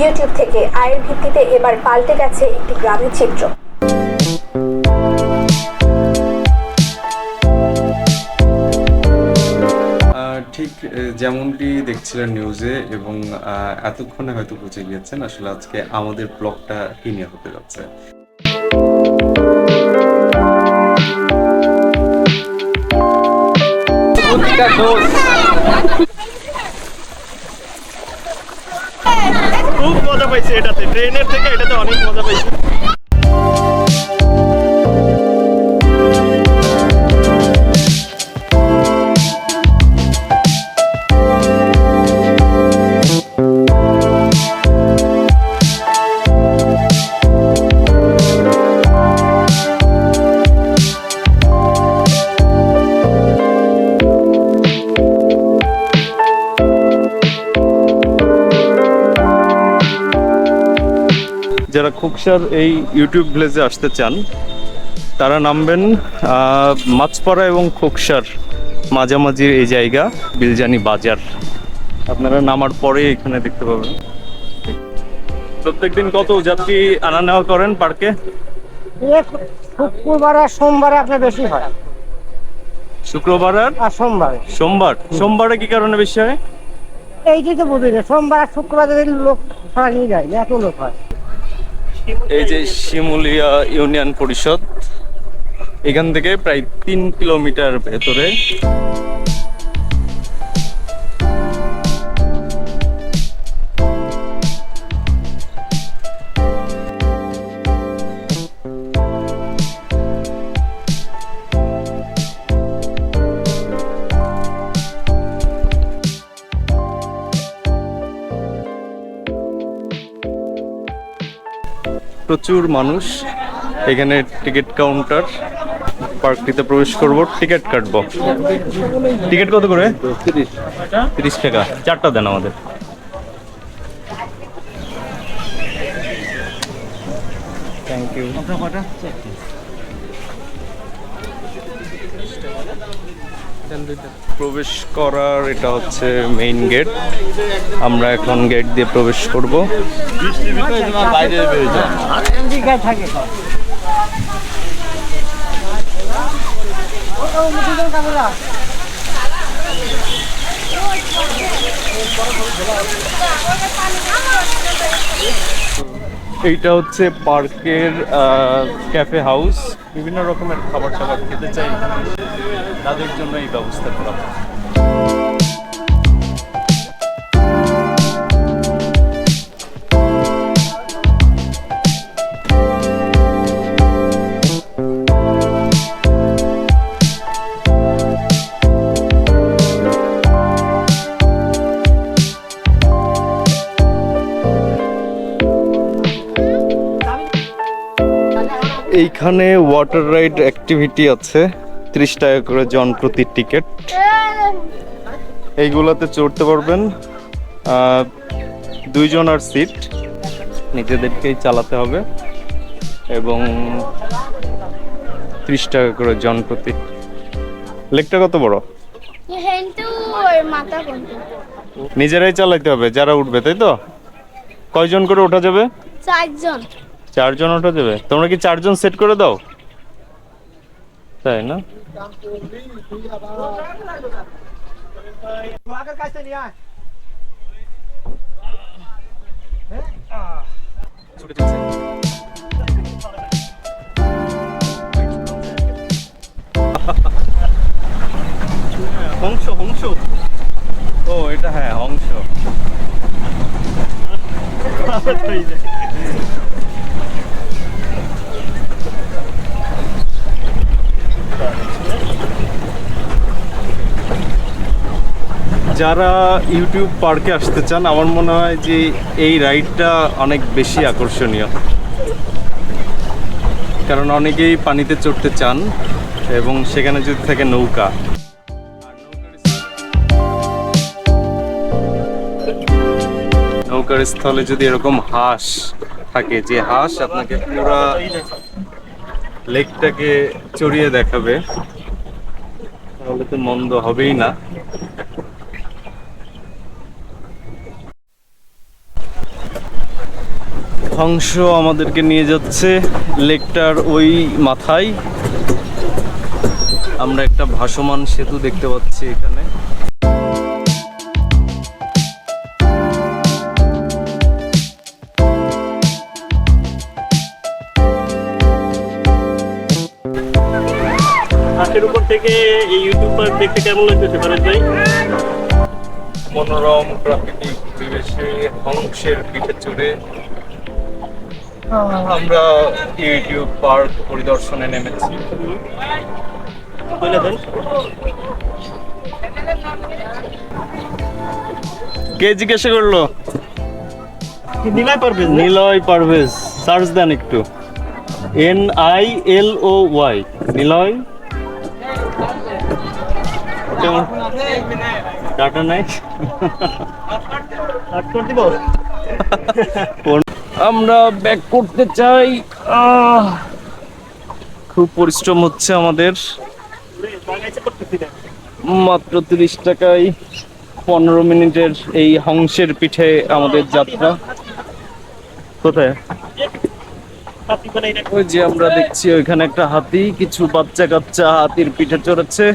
YouTube থেকে আয়ের ভিত্তিতে এবার পাল্টে গেছে একটি গ্রামের চিত্র। ঠিক যেমনটি দেখছিলেন নিউজে এবং এতক্ষণে হয়তো বুঝে গিয়েছেন আসলে আজকে আমাদের ব্লগটা কি নিয়ে হতে যাচ্ছে। খুব মজা পাইছি এটাতে, ট্রেনের থেকে এটাতে অনেক মজা পাইছি। যারা খোকসার এই ইউটিউব ভিলেজে আসতে চান তারা নামবেন মাছপাড়া এবং খোকসার মাঝামাঝির এই জায়গা বিলজানি বাজার। আপনারা নামার পরে এখানে দেখতে পাবেন। প্রত্যেকদিন কত যাত্রী আনা নেওয়া করেন পার্কে? শুক্রবার আর সোমবারে আপনার বেশি হয়। শুক্রবার আর সোমবারে কি কারণে বেশি হয়? এইটাই তো বুঝি না, সোমবার আর শুক্রবার লোক ছাড়া নিয়ে যায় না, এত লোক হয়। এই যে শিমুলিয়া ইউনিয়ন পরিষদ, এখান থেকে প্রায় 3 কিলোমিটার ভেতরে। প্রচুর মানুষ এখানে। টিকিট কাউন্টার, পার্কটিতে প্রবেশ করব, টিকিট কাটবো। টিকিট কত করে? 30 টাকা। 4টা দেন আমাদের। Thank you. প্রবেশ করার এটা হচ্ছে মেইন গেট। আমরা এখন গেট দিয়ে প্রবেশ করব। এইটা হচ্ছে পার্কের ক্যাফে হাউস। বিভিন্ন রকমের খাবার টাবার খেতে চাই তাদের জন্য এই ব্যবস্থা করা। এইখানে ওয়াটার রাইড অ্যাক্টিভিটি আছে, 30 টাকা করে জন প্রতি টিকিট। এইগুলাতে চড়তে পারবেন। 2 জন আর সিট, নিজেদেরকেই চালাতে হবে এবং 30 টাকা করে জন প্রতি। লেকটা কত বড়? নিজেরাই চালাইতে হবে যারা উঠবে, তাই তো? কয়জন করে ওঠা যাবে? 4 জন ওঠা যাবে। তোমরা কি 4 জন সেট করে দাও? তাই না? হংস। ও এটা, হ্যাঁ, হংস। যারা ইউটিউব পার্কে আসতে চান, আমার মনে হয় যে এই রাইডটা অনেক বেশি আকর্ষণীয়, কারণ অনেকেই পানিতে চড়তে চান এবং সেখানে যদি থাকে নৌকা। নৌকার স্থলে যদি এরকম হাঁস থাকে, যে হাঁস আপনাকে পুরো লেকটাকে চড়িয়ে দেখাবে, তাহলে তো মন্দ হবেই না। হংস আমাদেরকে নিয়ে যাচ্ছে লেকটার ওই মাথায়। আমরা একটা ভাসমান সেতু দেখতে পাচ্ছি এখানে। হাতের উপর থেকে এই ইউটিউব দেখতে কেমন লাগতেছে ভারত ভাই? মনোরম প্রাকৃতিক পরিবেশে হংসের পিঠে চড়ে আমরা ইউটিউব পার্ক পরিদর্শনে নেমেছি। বলে দেন। কে জিজ্ঞাসা করলো? নিলয় পারবেন? নিলয় পারভেজ, সার্চ দেন একটু, NILOY নিলয়। টাটা নাই। আমরা ব্যাক করতে চাই। খুব পরিশ্রম হচ্ছে আমাদের। মাত্র 30 টাকায় 15 মিনিটের এই হংসের পিঠে আমাদের যাত্রা। কোথায়? ওই যে আমরা দেখছি ওইখানে একটা হাতি, কিছু বাচ্চা কাচ্চা হাতির পিঠে চড়েছে।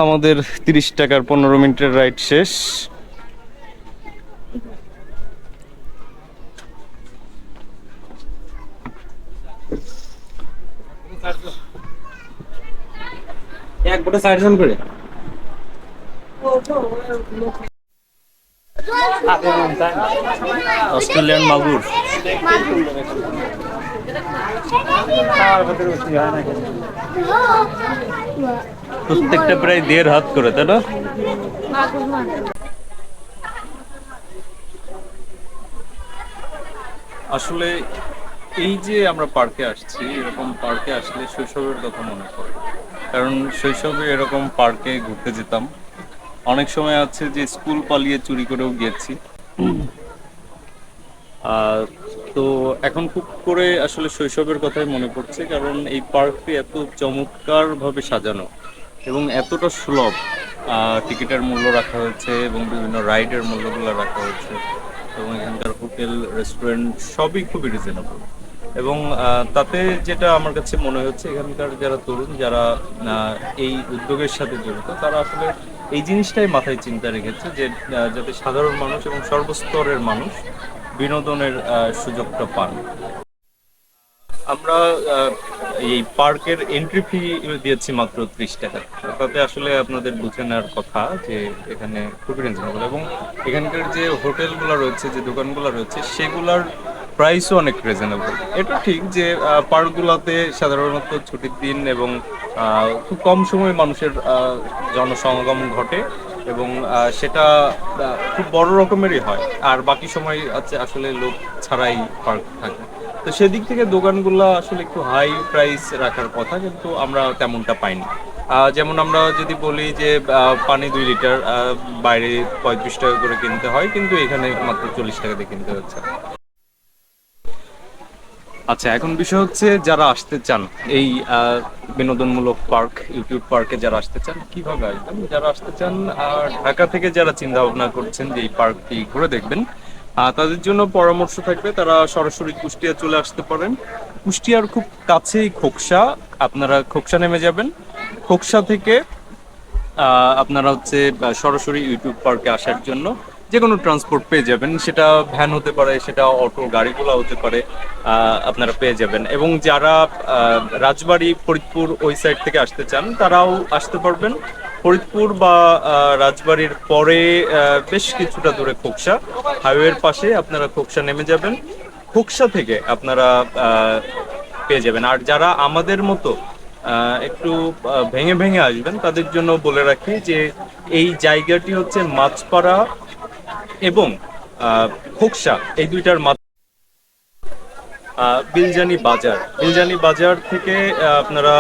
আমাদের 30 টাকার 15 মিনিটের রাইড শেষ। এক গোটা 60 জন করে অস্ট্রেলিয়ান মাগুর। প্রত্যেকটা প্রায় 1.5 হাত করে, তাই না? আসলে এই যে আমরা পার্কে আসছি, এরকম পার্কে আসলে শৈশবের কথা মনে পড়ে। কারণ শৈশবে এরকম পার্কে ঘুরতে যেতাম। অনেক সময় আছে যে স্কুল পালিয়ে চুরি করেও গিয়েছি। তো এখন খুব করে আসলে শৈশবের কথাই মনে পড়ছে, কারণ এই পার্কটি এত চমৎকারভাবে সাজানো এবং এতটা সুলভ। টিকিটের মূল্য রাখা হয়েছে এবং বিভিন্ন রাইডের মূল্যগুলো রাখা হয়েছে, এবং এখানকার হোটেল রেস্টুরেন্ট সবই খুবই রিজনেবল। এবং তাতে যেটা আমার কাছে মনে হচ্ছে, এখানকার যারা তরুণ, যারা এই উদ্যোগের সাথে জড়িত, তারা আসলে এই জিনিসটাই মাথায় চিন্তা রেখেছে যে যাতে সাধারণ মানুষ এবং সর্বস্তরের মানুষ বিনোদনের সুযোগটা পান। আমরা এই পার্কের এন্ট্রি ফি দিয়েছি মাত্র 30 টাকা। তাতে আসলে আপনাদের বুঝে নেওয়ার কথা যে এখানে খুবই রিজনেবল, এবং এখানকার যে হোটেলগুলো রয়েছে, যে দোকানগুলো রয়েছে, সেগুলোর প্রাইসও অনেক রিজনেবল। এটা ঠিক যে পার্কগুলোতে সাধারণত ছুটির দিন এবং খুব কম সময়ে মানুষের জনসমাগম ঘটে, এবং সেটা খুব বড় রকমেরই হয়, আর বাকি সময় আছে আসলে লোক ছাড়াই পার্ক থাকে। তো সেদিক থেকে দোকানগুলো আসলে একটু হাই প্রাইস রাখার কথা, কিন্তু আমরা তেমনটা পাইনি। যেমন আমরা যদি বলি যে পানি 2 লিটার বাইরে 35 টাকা করে কিনতে হয়, কিন্তু এখানে মাত্র 40 টাকা দিয়ে কিনতে হচ্ছে। আচ্ছা, এখন বিষয় হচ্ছে যারা আসতে চান এই বিনোদনমূলক পার্ক, ইউটিউব পার্কে যারা আসতে চান, কিভাবে আসবেন? যারা আসতে চান ঢাকা থেকে, যারা চিন্তা ভাবনা করছেন যে এই পার্কটি ঘুরে দেখবেন, তাদের জন্য পরামর্শ থাকবে তারা সরাসরি কুষ্টিয়া চলে আসতে পারেন। কুষ্টিয়ার খুব কাছেই খোকসা, আপনারা খোকসা নেমে যাবেন। খোকসা থেকে আপনারা হচ্ছে সরাসরি ইউটিউব পার্কে আসার জন্য যে কোনো ট্রান্সপোর্ট পেয়ে যাবেন, সেটা ভ্যান হতে পারে, সেটা অটো গাড়িগুলো হতে পারে, আপনারা পেয়ে যাবেন। এবং যারা রাজবাড়ি, ফরিদপুর ওই সাইড থেকে আসতে চান, তারাও আসতে পারবেন। ফরিদপুর বা রাজবাড়ির পরে বেশ কিছুটা দূরে খোকসা, হাইওয়ের পাশে আপনারা খোকসা নেমে যাবেন। খোকসা থেকে আপনারা পেয়ে যাবেন। আর যারা আমাদের মতো একটু ভেঙে ভেঙে আসবেন, তাদের জন্য বলে রাখি যে এই জায়গাটি হচ্ছে মাছপাড়া এবং খোকসা, এই দুইটার বিলজানি বাজার থেকে আপনারা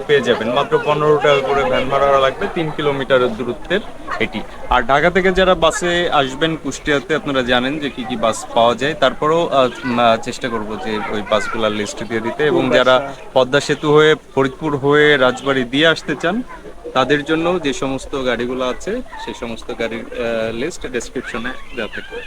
পেয়ে যাবেন। মাত্র 15 টাকা করে ভ্যান ভাড়া লাগবে, 3 কিলোমিটারের দূরত্বের এটি। আর ঢাকা থেকে যারা বাসে আসবেন কুষ্টিয়াতে, আপনারা জানেন যে কি কি বাস পাওয়া যায়। তারপরেও চেষ্টা করব যে ওই বাসগুলোর লিস্ট দিয়ে দিতে। এবং যারা পদ্মা সেতু হয়ে, ফরিদপুর হয়ে রাজবাড়ি দিয়ে আসতে চান, তাদের জন্য যে সমস্ত গাড়িগুলো আছে সেই সমস্ত গাড়ির লিস্ট ডেসক্রিপশনে দেওয়া থাকবে।